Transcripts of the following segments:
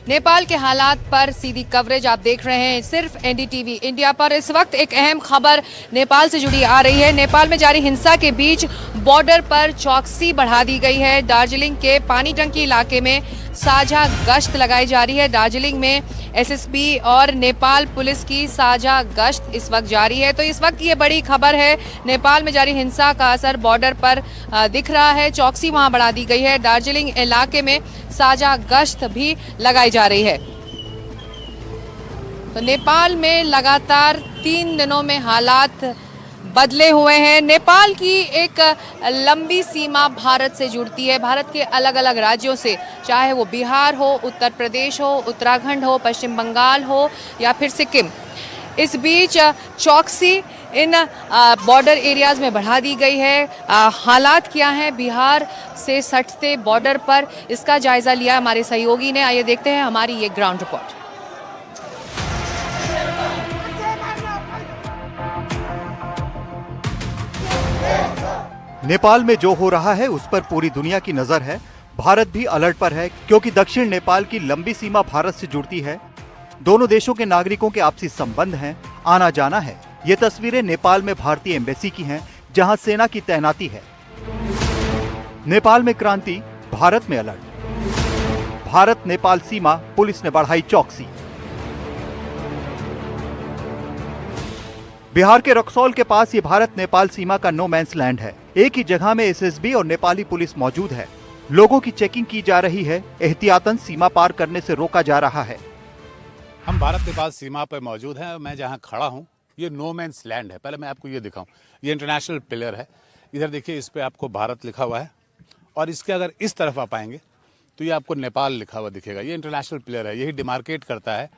नेपाल के हालात पर सीधी कवरेज आप देख रहे हैं सिर्फ एनडीटीवी इंडिया पर। इस वक्त एक अहम खबर नेपाल से जुड़ी आ रही है। नेपाल में जारी हिंसा के बीच बॉर्डर पर चौकसी बढ़ा दी गई है। दार्जिलिंग के पानी टंकी इलाके में साझा गश्त लगाई जा रही है। दार्जिलिंग में एसएसबी और नेपाल पुलिस की साझा गश्त इस वक्त जारी है। तो इस वक्त ये बड़ी खबर है, नेपाल में जारी हिंसा का असर बॉर्डर पर दिख रहा है। चौकसी वहां बढ़ा दी गई है। दार्जिलिंग इलाके में साझा गश्त भी लगाई जा रही है। तो नेपाल में लगातार 3 दिनों में हालात बदले हुए हैं। नेपाल की एक लंबी सीमा भारत से जुड़ती है, भारत के अलग अलग राज्यों से, चाहे वो बिहार हो, उत्तर प्रदेश हो, उत्तराखंड हो, पश्चिम बंगाल हो या फिर सिक्किम। इस बीच चौकसी इन बॉर्डर एरियाज में बढ़ा दी गई है। हालात क्या हैं बिहार से सटते बॉर्डर पर, इसका जायजा लिया हमारे सहयोगी ने। आइए देखते हैं हमारी ये ग्राउंड रिपोर्ट। नेपाल में जो हो रहा है उस पर पूरी दुनिया की नजर है। भारत भी अलर्ट पर है क्योंकि दक्षिण नेपाल की लंबी सीमा भारत से जुड़ती है। दोनों देशों के नागरिकों के आपसी संबंध हैं, आना जाना है। ये तस्वीरें नेपाल में भारतीय एम्बेसी की हैं, जहां सेना की तैनाती है। नेपाल में क्रांति, भारत में अलर्ट। भारत नेपाल सीमा पुलिस ने बढ़ाई चौकसी। बिहार के रक्सौल के पास ये भारत नेपाल सीमा का नो मैंस लैंड है। एक ही जगह में एसएसबी और नेपाली पुलिस मौजूद है। लोगों की चेकिंग की जा रही है, एहतियातन सीमा पार करने से रोका जा रहा है। हम भारत नेपाल सीमा पर मौजूद हैं। मैं जहां खड़ा हूं ये नो मैंस लैंड है। पहले मैं आपको ये दिखाऊं, ये इंटरनेशनल पिलर है। इधर देखिए, इस पे आपको भारत लिखा हुआ है और इसके अगर इस तरफ आप आएंगे तो ये आपको नेपाल लिखा हुआ दिखेगा। ये इंटरनेशनल पिलर है, यही डिमार्केट करता है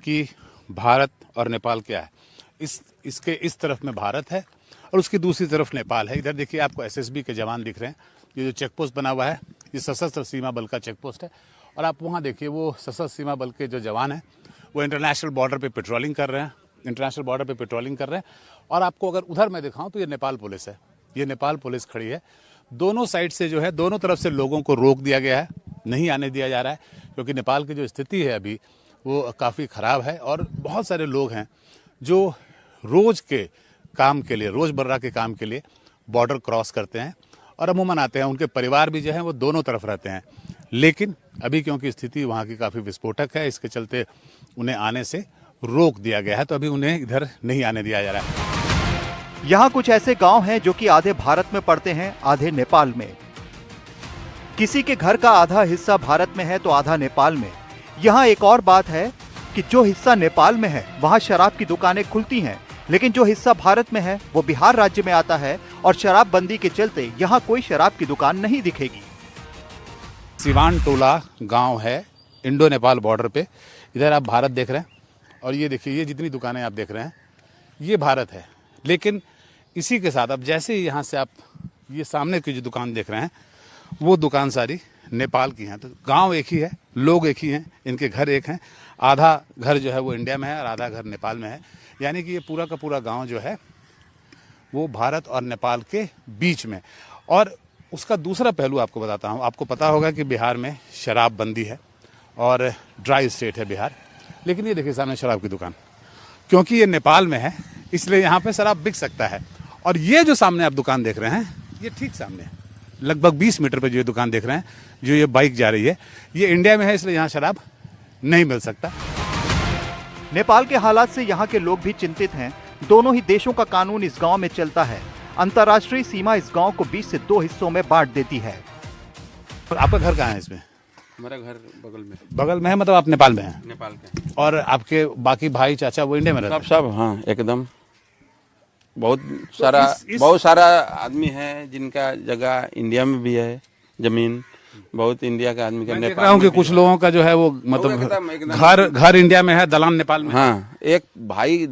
कि भारत और नेपाल क्या है। इसके इस तरफ में भारत है और उसकी दूसरी तरफ नेपाल है। इधर देखिए आपको एसएसबी के जवान दिख रहे हैं। ये जो चेक पोस्ट बना हुआ है ये सशस्त्र सीमा बल का चेक पोस्ट है। और आप वहाँ देखिए वो सशस्त्र सीमा बल के जो जवान हैं वो इंटरनेशनल बॉर्डर पे पेट्रोलिंग कर रहे हैं। और आपको अगर उधर मैं दिखाऊं तो ये नेपाल पुलिस है। ये नेपाल पुलिस खड़ी है। दोनों साइड से जो है, दोनों तरफ से लोगों को रोक दिया गया है, नहीं आने दिया जा रहा है क्योंकि नेपाल की जो स्थिति है अभी वो काफ़ी ख़राब है। और बहुत सारे लोग हैं जो रोज़ के काम के लिए, रोज़मर्रा के काम के लिए बॉर्डर क्रॉस करते हैं और अमूमन आते हैं। उनके परिवार भी जो हैं वो दोनों तरफ रहते हैं। लेकिन अभी क्योंकि स्थिति वहाँ की काफ़ी विस्फोटक है, इसके चलते उन्हें आने से रोक दिया गया है। तो अभी उन्हें इधर नहीं आने दिया जा रहा है। यहाँ कुछ ऐसे गांव हैं जो कि आधे भारत में पड़ते हैं, आधे नेपाल में। किसी के घर का आधा हिस्सा भारत में है तो आधा नेपाल में। यहाँ एक और बात है कि जो हिस्सा नेपाल में है वहाँ शराब की दुकानें खुलती हैं, लेकिन जो हिस्सा भारत में है वो बिहार राज्य में आता है और शराबबंदी के चलते यहाँ कोई शराब की दुकान नहीं दिखेगी। सिवान टोला गांव है इंडो नेपाल बॉर्डर पे। इधर आप भारत देख रहे हैं और ये देखिए, ये जितनी दुकानें आप देख रहे हैं ये भारत है। लेकिन इसी के साथ अब जैसे ही यहाँ से आप ये सामने की जो दुकान देख रहे हैं वो दुकान सारी नेपाल की हैं। तो गांव एक ही है, लोग एक ही हैं, इनके घर एक हैं। आधा घर जो है वो इंडिया में है और आधा घर नेपाल में है। यानी कि ये पूरा का पूरा गांव जो है वो भारत और नेपाल के बीच में। और उसका दूसरा पहलू आपको बताता हूँ। आपको पता होगा कि बिहार में शराबबंदी है और ड्राई स्टेट है बिहार। लेकिन ये देखिए सामने शराब की दुकान, क्योंकि ये नेपाल में है इसलिए यहाँ पे शराब बिक सकता है। और ये जो सामने आप दुकान देख रहे हैं ये ठीक सामने है, लगभग 20 मीटर पर जो ये दुकान देख रहे हैं, जो ये बाइक जा रही है, ये इंडिया में है इसलिए यहाँ शराब नहीं मिल सकता। नेपाल के हालात से यहाँ के लोग भी चिंतित हैं। दोनों ही देशों का कानून इस गांव में चलता है। अंतर्राष्ट्रीय सीमा इस गांव को 20 से 2 हिस्सों में बांट देती है। और आपका घर कहाँ है इसमें? हमारा घर बगल में है, मतलब आप नेपाल में हैं? नेपाल के। और आपके बाकी भाई चाचा वो इंडिया में रहते हैं? सब हाँ, एकदम बहुत सारा आदमी है जिनका जगह इंडिया में भी है, जमीन बहुत इंडिया का आदमी का। मैं देख रहा हूँ कि कुछ लोगों का जो है वो मतलब घर इंडिया में है, दलान नेपाल में। हाँ, एक भाई,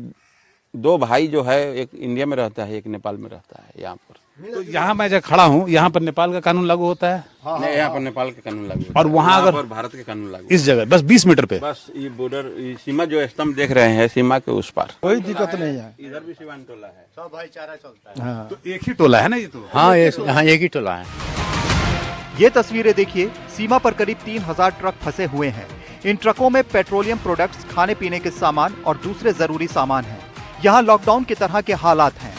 2 भाई जो है, एक इंडिया में रहता है, एक नेपाल में रहता है। यहाँ पर तो यहाँ मैं जब खड़ा हूँ यहाँ पर नेपाल का कानून लागू होता है? नहीं, यहाँ पर नेपाल का कानून लागू और वहाँ अगर भारत के कानून लागू, इस जगह बस 20 मीटर पे, बस ये बॉर्डर सीमा जो स्तंभ देख रहे हैं, सीमा के उस पार कोई दिक्कत नहीं है। इधर भी सिवान टोला है, सब भाईचारा चलता है। हाँ। तो एक ही टोला है ना ये? तो हाँ, यहाँ एक ही टोला है। ये तस्वीरें देखिए, सीमा पर करीब 3000 ट्रक फंसे हुए हैं। इन ट्रकों में पेट्रोलियम प्रोडक्ट्स, खाने पीने के सामान और दूसरे जरूरी सामान हैं। यहाँ लॉकडाउन की तरह के हालात हैं।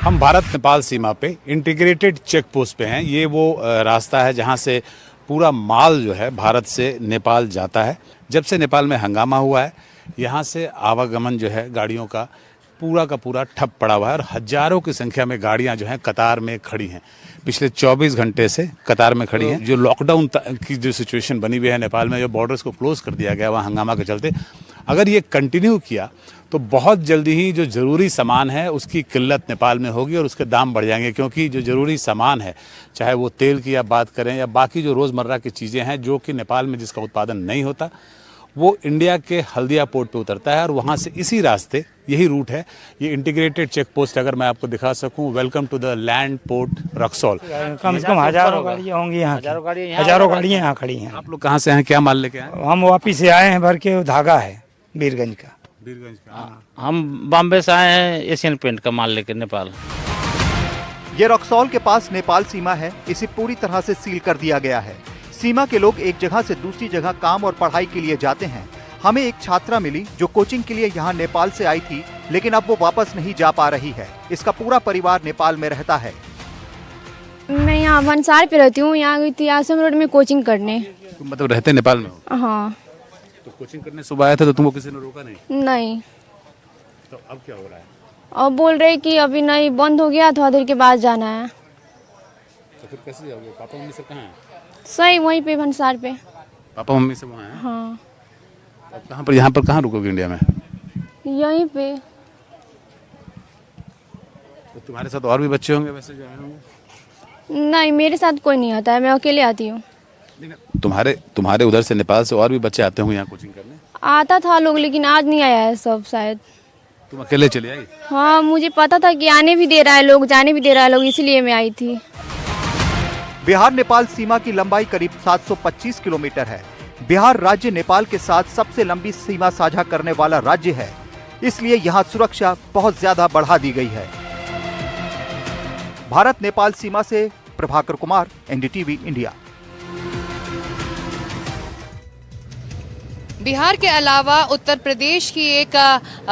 हम भारत नेपाल सीमा पे इंटीग्रेटेड चेक पोस्ट पे हैं। ये वो रास्ता है जहाँ से पूरा माल जो है भारत से नेपाल जाता है। जब से नेपाल में हंगामा हुआ है, यहाँ से आवागमन जो है गाड़ियों का पूरा ठप पड़ा हुआ है और हजारों की संख्या में गाड़ियां जो हैं कतार में खड़ी हैं। पिछले 24 घंटे से कतार में खड़ी हैं। जो लॉकडाउन की जो सिचुएशन बनी हुई है नेपाल में, जो बॉर्डर्स को क्लोज कर दिया गया वहाँ हंगामा के चलते, अगर ये कंटिन्यू किया तो बहुत जल्दी ही जो ज़रूरी सामान है उसकी किल्लत नेपाल में होगी और उसके दाम बढ़ जाएंगे। क्योंकि जो ज़रूरी सामान है, चाहे वो तेल की या बात करें या बाकी जो रोज़मर्रा की चीज़ें हैं जो कि नेपाल में जिसका उत्पादन नहीं होता, वो इंडिया के हल्दिया पोर्ट पे उतरता है और वहाँ से इसी रास्ते, यही रूट है। ये इंटीग्रेटेड चेक पोस्ट अगर मैं आपको दिखा सकूं, welcome to the land port Raxaul. कम से कम हजारों गाड़ियाँ होंगी यहाँ, हजारों गाड़ियाँ यहाँ खड़ी हैं। आप लोग कहाँ से हैं, क्या माल लेके आए? हम वापिस से आए हैं, भर के धागा है बीरगंज का। बीरगंज का। हम बॉम्बे से आए हैं एशियन पेंट का माल लेकर नेपाल। ये रक्सौल के पास नेपाल सीमा है। इसे पूरी तरह से सील कर दिया गया है। सीमा के लोग एक जगह से दूसरी जगह काम और पढ़ाई के लिए जाते हैं। हमें एक छात्रा मिली जो कोचिंग के लिए यहाँ नेपाल से आई थी, लेकिन अब वो वापस नहीं जा पा रही है। इसका पूरा परिवार नेपाल में रहता है। मैं यहाँ वनसार पे रहती हूँ। यहाँ गई थी आसम रोड में कोचिंग करने। तुम मतलब रहते नेपाल में हो? हाँ। तो कोचिंग करने सुबह आए थे तो तुमको किसी ने रोका नहीं? नहीं। तो अब क्या हो रहा है? अब बोल रहे कि अभी नहीं, बंद हो गया, थोड़ा देर के बाद जाना है। तो फिर कैसे जाओगे? पापा मम्मी सब कहाँ हैं? सही वहीं पे वनसार पे। पापा मम्मी सब वहाँ हैं? हाँ। अब कहाँ पर, यहाँ पर कहाँ रुकोगे इंडिया में? यहीं पे। तो तुम्हारे साथ और भी बच्चे होंगे वैसे जो आए होंगे? नहीं, मेरे साथ कोई नहीं आता है, मैं अकेले आती हूँ। तुम्हारे उधर से नेपाल से और भी बच्चे आते होंगे यहाँ कोचिंग करने? आता था लोग, लेकिन आज नहीं आया है सब शायद। तुम अकेले चले आई? हाँ, मुझे पता था कि आने भी दे रहा है लोग, जाने भी दे रहा है लोग, इसलिए मैं आई थी। बिहार नेपाल सीमा की लंबाई करीब 725 किलोमीटर है। बिहार राज्य नेपाल के साथ सबसे लंबी सीमा साझा करने वाला राज्य है, इसलिए यहाँ सुरक्षा बहुत ज्यादा बढ़ा दी गई है। भारत नेपाल सीमा से प्रभाकर कुमार, एनडीटीवी इंडिया। बिहार के अलावा उत्तर प्रदेश की एक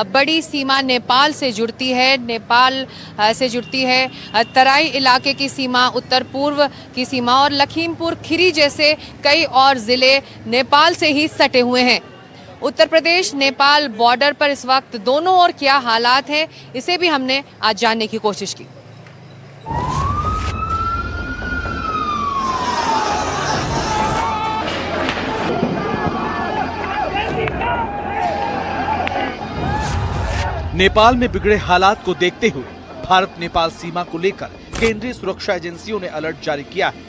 बड़ी सीमा नेपाल से जुड़ती है। नेपाल से जुड़ती है तराई इलाके की सीमा, उत्तर पूर्व की सीमा और लखीमपुर खीरी जैसे कई और ज़िले नेपाल से ही सटे हुए हैं। उत्तर प्रदेश नेपाल बॉर्डर पर इस वक्त दोनों ओर क्या हालात हैं, इसे भी हमने आज जानने की कोशिश की। नेपाल में बिगड़े हालात को देखते हुए भारत नेपाल सीमा को लेकर केंद्रीय सुरक्षा एजेंसियों ने अलर्ट जारी किया है।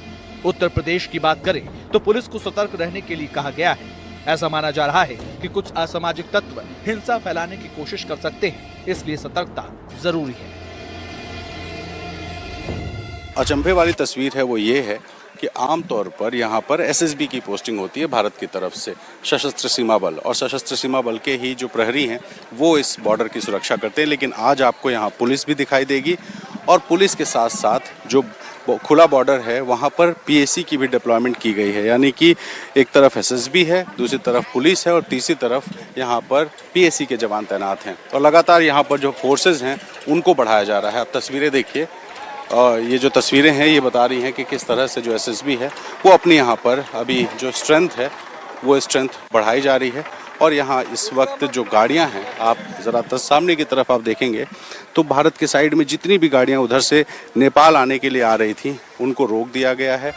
उत्तर प्रदेश की बात करें तो पुलिस को सतर्क रहने के लिए कहा गया है। ऐसा माना जा रहा है कि कुछ असामाजिक तत्व हिंसा फैलाने की कोशिश कर सकते हैं, इसलिए सतर्कता जरूरी है। अचंभे वाली तस्वीर है वो ये है कि आमतौर पर यहाँ पर एसएसबी की पोस्टिंग होती है भारत की तरफ से, सशस्त्र सीमा बल, और सशस्त्र सीमा बल के ही जो प्रहरी हैं वो इस बॉर्डर की सुरक्षा करते हैं। लेकिन आज आपको यहाँ पुलिस भी दिखाई देगी और पुलिस के साथ साथ जो खुला बॉर्डर है वहाँ पर पीएसी की भी डिप्लॉयमेंट की गई है। यानी कि एक तरफ एसएसबी है, दूसरी तरफ पुलिस है और तीसरी तरफ यहाँ पर पीएसी के जवान तैनात हैं। और लगातार यहाँ पर जो फोर्सेज हैं उनको बढ़ाया जा रहा है। आप तस्वीरें देखिए, और ये जो तस्वीरें हैं ये बता रही हैं कि किस तरह से जो एसएसबी है वो अपनी यहाँ पर अभी जो स्ट्रेंथ है वो स्ट्रेंथ बढ़ाई जा रही है। और यहाँ इस वक्त जो गाड़ियाँ हैं, आप ज़रा सामने की तरफ आप देखेंगे तो भारत के साइड में जितनी भी गाड़ियाँ उधर से नेपाल आने के लिए आ रही थी उनको रोक दिया गया है।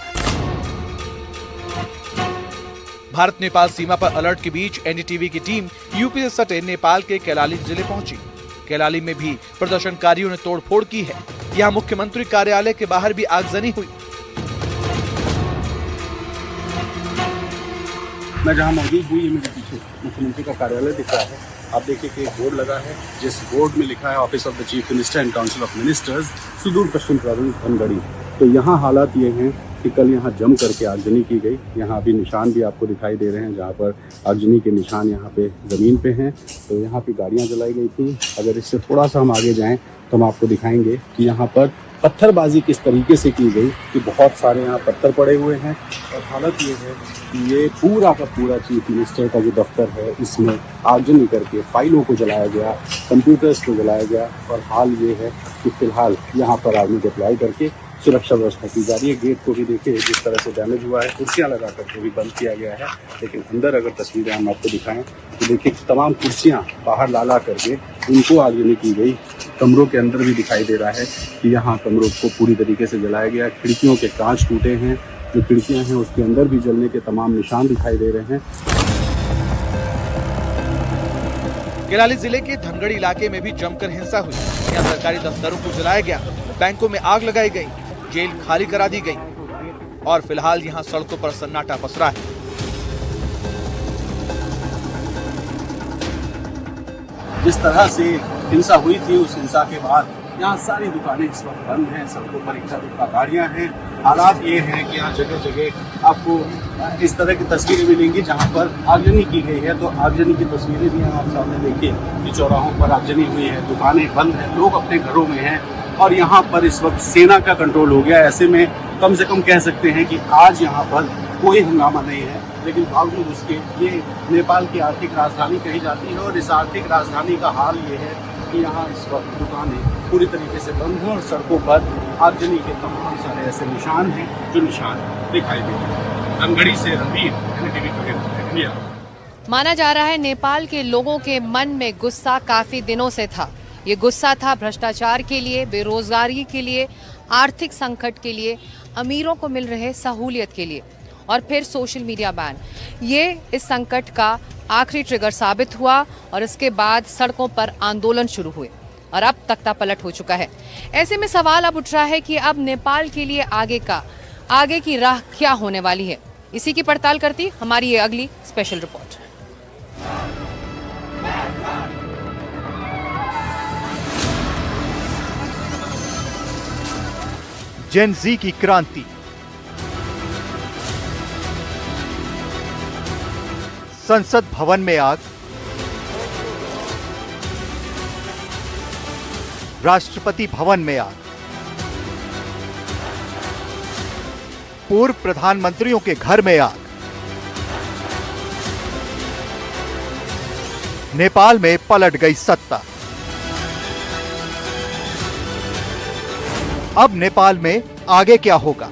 भारत नेपाल सीमा पर अलर्ट के बीच एनडीटीवी की टीम यूपी से सटे नेपाल के कैलाली जिले पहुंची। कैलाली में भी प्रदर्शनकारियों ने तोड़फोड़ की है। यहाँ मुख्यमंत्री कार्यालय के बाहर भी आगजनी हुई। मैं जहाँ मौजूद हूँ ये मेरे पीछे मुख्यमंत्री का कार्यालय दिख रहा है। आप देखिए कि एक बोर्ड लगा है जिस बोर्ड में लिखा है office of the chief minister and council of ministers, सुदूर पश्चिम प्रोविंस धनगढ़ी। तो यहाँ हालात ये हैं कि कल यहाँ जम करके आगजनी की गई। यहाँ अभी निशान भी आपको दिखाई दे रहे हैं जहाँ पर आगजनी के निशान यहाँ पे ज़मीन पे हैं। तो यहाँ पे गाड़ियाँ जलाई गई थी। अगर इससे थोड़ा सा हम आगे जाएं तो हम आपको दिखाएंगे कि यहाँ पर पत्थरबाजी किस तरीके से की गई कि बहुत सारे यहाँ पत्थर पड़े हुए हैं। और हालत ये है कि ये पूरा का पूरा चीफ मिनिस्टर का जो दफ्तर है इसमें आगजनी करके फाइलों को जलाया गया, कंप्यूटर्स को जलाया गया। और हाल ये है कि फिलहाल यहाँ पर आर्मी डिप्लॉय करके सुरक्षा व्यवस्था की जा रही है। गेट को भी देखिए जिस तरह से डैमेज हुआ है, कुर्सियाँ लगा करके भी बंद किया गया है। लेकिन अंदर अगर तस्वीरें हम आपको दिखाएं तो देखिए तमाम कुर्सियाँ बाहर ला करके उनको आगजनी की गई। कमरों के अंदर भी दिखाई दे रहा है कि यहाँ कमरों को पूरी तरीके से जलाया गया। खिड़कियों के कांच टूटे हैं, जो खिड़कियाँ हैं उसके अंदर भी जलने के तमाम निशान दिखाई दे रहे हैं। केलाली जिले के धनगढ़ इलाके में भी जमकर हिंसा हुई। यहाँ सरकारी दफ्तरों को जलाया गया, बैंकों में आग लगाई गई, जेल खाली करा दी गई और फिलहाल यहाँ सड़कों पर सन्नाटा पसरा है। जिस तरह से हिंसा हुई थी उस हिंसा के बाद यहाँ सारी दुकानें इस वक्त बंद हैं, सड़कों पर इक्का दुक्का गाड़ियाँ हैं। हालात ये हैं कि यहाँ जगह जगह आपको इस तरह की तस्वीरें मिलेंगी जहाँ पर आगजनी की गई है। तो आगजनी की तस्वीरें भी आप सामने देखिए कि चौराहों पर आगजनी हुई है, दुकानें बंद हैं, लोग अपने घरों में हैं और यहाँ पर इस वक्त सेना का कंट्रोल हो गया। ऐसे में कम से कम कह सकते हैं कि आज यहाँ पर कोई हंगामा नहीं है। लेकिन बावजूद उसके ये नेपाल की आर्थिक राजधानी कही जाती है और इस आर्थिक राजधानी का हाल ये है कि यहाँ इस वक्त दुकानें पूरी तरीके से बंद हैं और सड़कों पर आगजनी के तमाम सारे ऐसे निशान हैं जो निशान दिखाई दे रहे हैं। धनगढ़ी से रणवीर, NDTV खबर इंडिया। माना जा रहा है नेपाल के लोगों के मन में गुस्सा काफी दिनों से था। ये गुस्सा था भ्रष्टाचार के लिए, बेरोजगारी के लिए, आर्थिक संकट के लिए, अमीरों को मिल रहे सहूलियत के लिए और फिर सोशल मीडिया बैन। ये इस संकट का आखिरी ट्रिगर साबित हुआ और इसके बाद सड़कों पर आंदोलन शुरू हुए और अब तख्ता पलट हो चुका है। ऐसे में सवाल अब उठ रहा है कि अब नेपाल के लिए आगे की राह क्या होने वाली है। इसी की पड़ताल करती हमारी ये अगली स्पेशल रिपोर्ट। जेन जी की क्रांति, संसद भवन में आग, राष्ट्रपति भवन में आग, पूर्व प्रधानमंत्रियों के घर में आग, नेपाल में पलट गई सत्ता। अब नेपाल में आगे क्या होगा?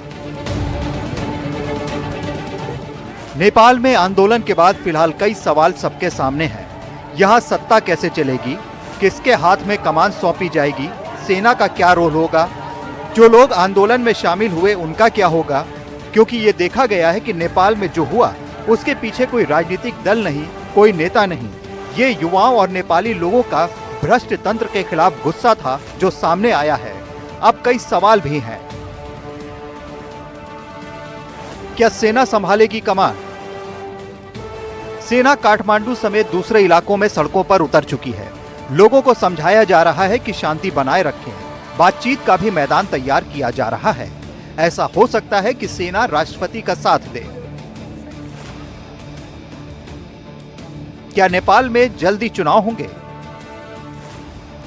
नेपाल में आंदोलन के बाद फिलहाल कई सवाल सबके सामने हैं। यहां सत्ता कैसे चलेगी? किसके हाथ में कमान सौंपी जाएगी? सेना का क्या रोल होगा? जो लोग आंदोलन में शामिल हुए उनका क्या होगा? क्योंकि ये देखा गया है कि नेपाल में जो हुआ उसके पीछे कोई राजनीतिक दल नहीं, कोई नेता नहीं। ये युवाओं और नेपाली लोगों का भ्रष्ट तंत्र के खिलाफ गुस्सा था जो सामने आया है। अब कई सवाल भी हैं। क्या सेना संभालेगी कमान? सेना काठमांडू समेत दूसरे इलाकों में सड़कों पर उतर चुकी है। लोगों को समझाया जा रहा है कि शांति बनाए रखें। बातचीत का भी मैदान तैयार किया जा रहा है। ऐसा हो सकता है कि सेना राष्ट्रपति का साथ दे। क्या नेपाल में जल्दी चुनाव होंगे?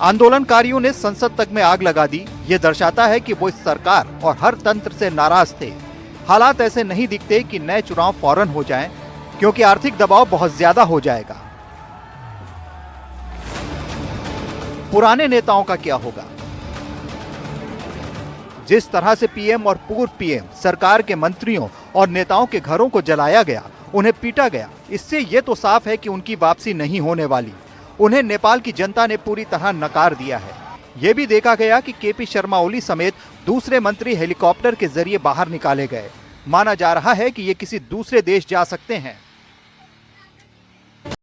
आंदोलनकारियों ने संसद तक में आग लगा दी। ये दर्शाता है कि वो इस सरकार और हर तंत्र से नाराज थे। हालात ऐसे नहीं दिखते कि नए चुनाव फौरन हो जाएं, क्योंकि आर्थिक दबाव बहुत ज्यादा हो जाएगा। पुराने नेताओं का क्या होगा? जिस तरह से पीएम और पूर्व पीएम, सरकार के मंत्रियों और नेताओं के घरों को जलाया गया, उन्हें पीटा गया, इससे यह तो साफ है कि उनकी वापसी नहीं होने वाली। उन्हें नेपाल की जनता ने पूरी तरह नकार दिया है। यह भी देखा गया कि केपी शर्मा ओली समेत दूसरे मंत्री हेलीकॉप्टर के जरिए बाहर निकाले गए। माना जा रहा है कि ये किसी दूसरे देश जा सकते हैं।